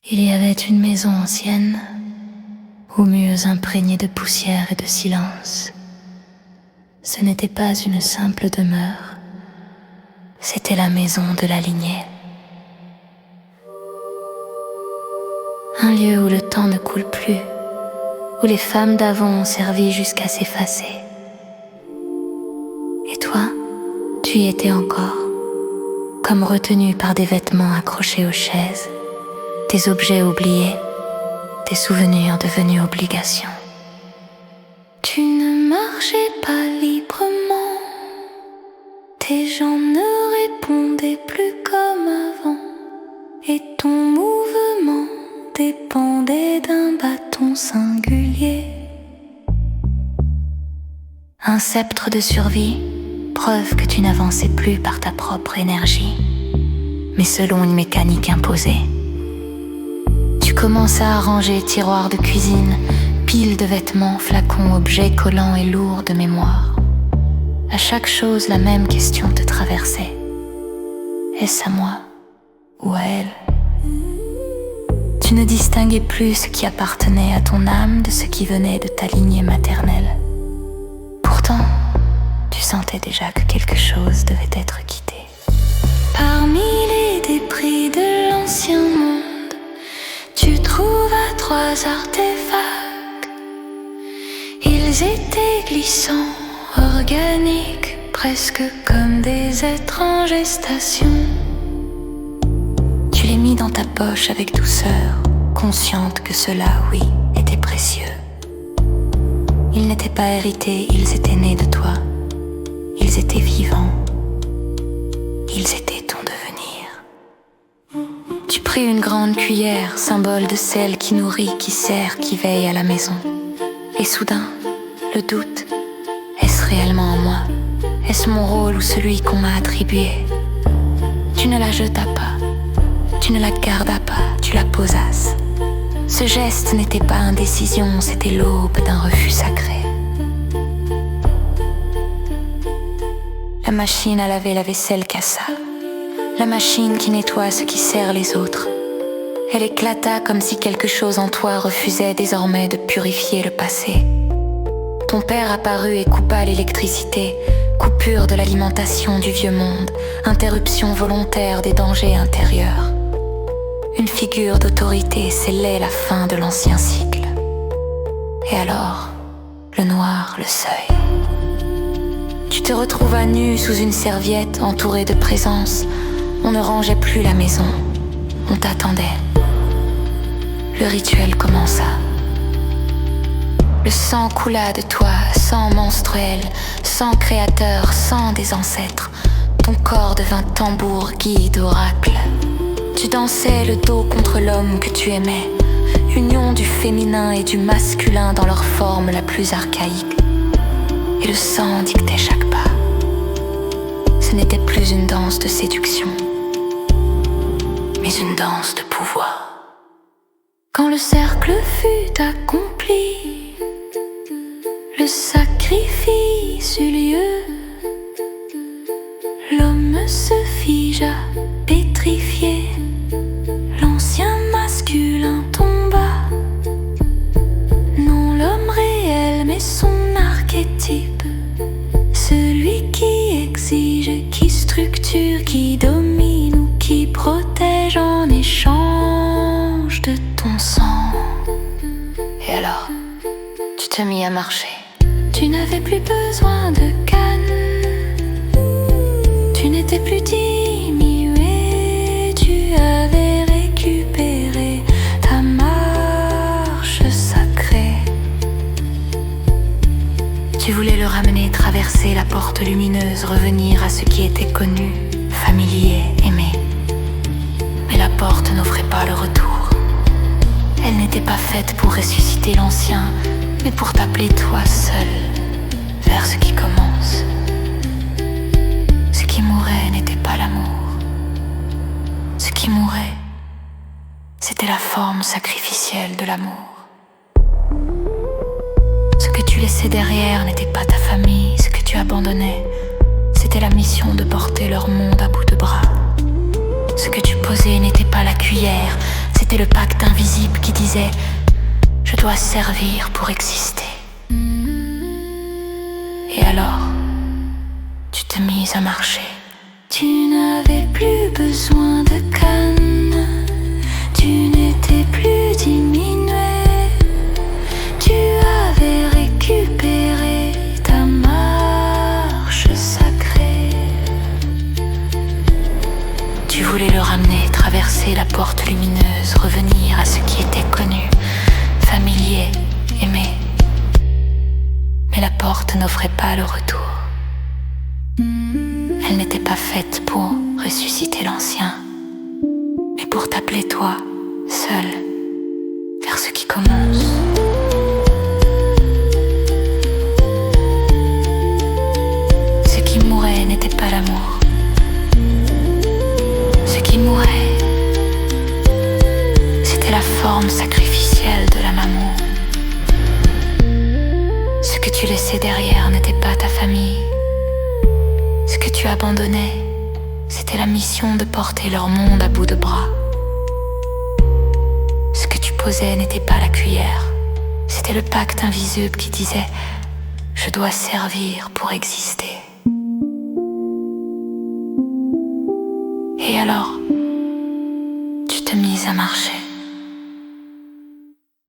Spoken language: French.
Il y avait une maison ancienne, aux murs imprégnés de poussière et de silence. Ce n'était pas une simple demeure, c'était la maison de la lignée. Un lieu où le temps ne coule plus, où les femmes d'avant ont servi jusqu'à s'effacer. Et toi, tu y étais encore, comme retenu par des vêtements accrochés aux chaises, des objets oubliés, des souvenirs devenus obligations. Tu ne marchais pas librement, tes jambes ne répondaient plus comme avant, et ton mouvement dépendait d'un bâton singulier. Un sceptre de survie, preuve que tu n'avançais plus par ta propre énergie, mais selon une mécanique imposée. Tu commenças à ranger tiroirs de cuisine, piles de vêtements, flacons, objets collants et lourds de mémoire. À chaque chose, la même question te traversait. Est-ce à moi ou à elle? Tu ne distinguais plus ce qui appartenait à ton âme de ce qui venait de ta lignée maternelle. Pourtant, tu sentais déjà que quelque chose devait être quitté. Parmi les débris de l'ancien monde, tu trouvas 3 artefacts. Ils étaient glissants, organiques, presque comme des êtres en gestation. Tu les mis dans ta poche avec douceur, consciente que cela, oui, était précieux. Ils n'étaient pas hérités, ils étaient nés de toi. Ils étaient vivants. Ils étaient ton devenir. Tu pris une grande cuillère, symbole de celle qui nourrit, qui sert, qui veille à la maison. Et soudain, le doute. Est-ce réellement en moi? Est-ce mon rôle ou celui qu'on m'a attribué? Tu ne la jetas pas. Tu ne la gardas pas, tu la posas. Ce geste n'était pas indécision, c'était l'aube d'un refus sacré. La machine à laver la vaisselle cassa. La machine qui nettoie ce qui sert les autres. Elle éclata comme si quelque chose en toi refusait désormais de purifier le passé. Ton père apparut et coupa l'électricité, coupure de l'alimentation du vieux monde, interruption volontaire des dangers intérieurs. Une figure d'autorité scellait la fin de l'ancien cycle. Et alors, le noir, le seuil. Tu te retrouvas nu sous une serviette entourée de présence. On ne rangeait plus la maison. On t'attendait. Le rituel commença. Le sang coula de toi, sang menstruel, sang créateur, sang des ancêtres. Ton corps devint tambour, guide, oracle. Tu dansais le dos contre l'homme que tu aimais, union du féminin et du masculin dans leur forme la plus archaïque. Et le sang dictait chaque pas. Ce n'était plus une danse de séduction, mais une danse de pouvoir. Quand le cercle fut accompli, le sacrifice eut lieu, l'homme se figea, pétrifié. L'ancien masculin tomba. Non l'homme réel, mais son archétype. Celui qui exige, qui structure, qui domine ou qui protège en échange de ton sang. Et alors, tu te mis à marcher. Tu n'avais plus besoin de canne. Tu n'étais plus diminué. Tu avais récupéré ta marche sacrée. Tu voulais le ramener, traverser la porte lumineuse, revenir à ce qui était connu, familier, aimé. Mais la porte n'offrait pas le retour. Elle n'était pas faite pour ressusciter l'ancien, mais pour t'appeler toi seul vers ce qui commence. Ce qui mourait n'était pas l'amour. Ce qui mourait, c'était la forme sacrificielle de l'amour. Ce que tu laissais derrière n'était pas ta famille. Ce que tu abandonnais, c'était la mission de porter leur monde à bout de bras. Ce que tu posais n'était pas la cuillère, C'était le pacte invisible qui disait je dois servir pour exister. Et alors, tu te mis à marcher. Tu n'avais plus besoin de canne, tu n'étais plus diminué, tu avais récupéré ta marche sacrée. Tu voulais le ramener, traverser la porte lumineuse, revenir à ce qui était connu, familier, aimé. Mais la porte n'offrait pas le retour. Elle n'était pas faite pour ressusciter l'ancien, mais pour t'appeler toi, seul, vers ce qui commence. Ce qui mourait n'était pas l'amour. Ce qui mourait, c'était la forme sacrificielle de la maman. Ce que tu laissais derrière n'était pas ta famille. Ce que tu abandonnais, c'était la mission de porter leur monde à bout de bras. Ce que tu posais n'était pas la cuillère, c'était le pacte invisible qui disait « Je dois servir pour exister ». Et alors, tu te mis à marcher.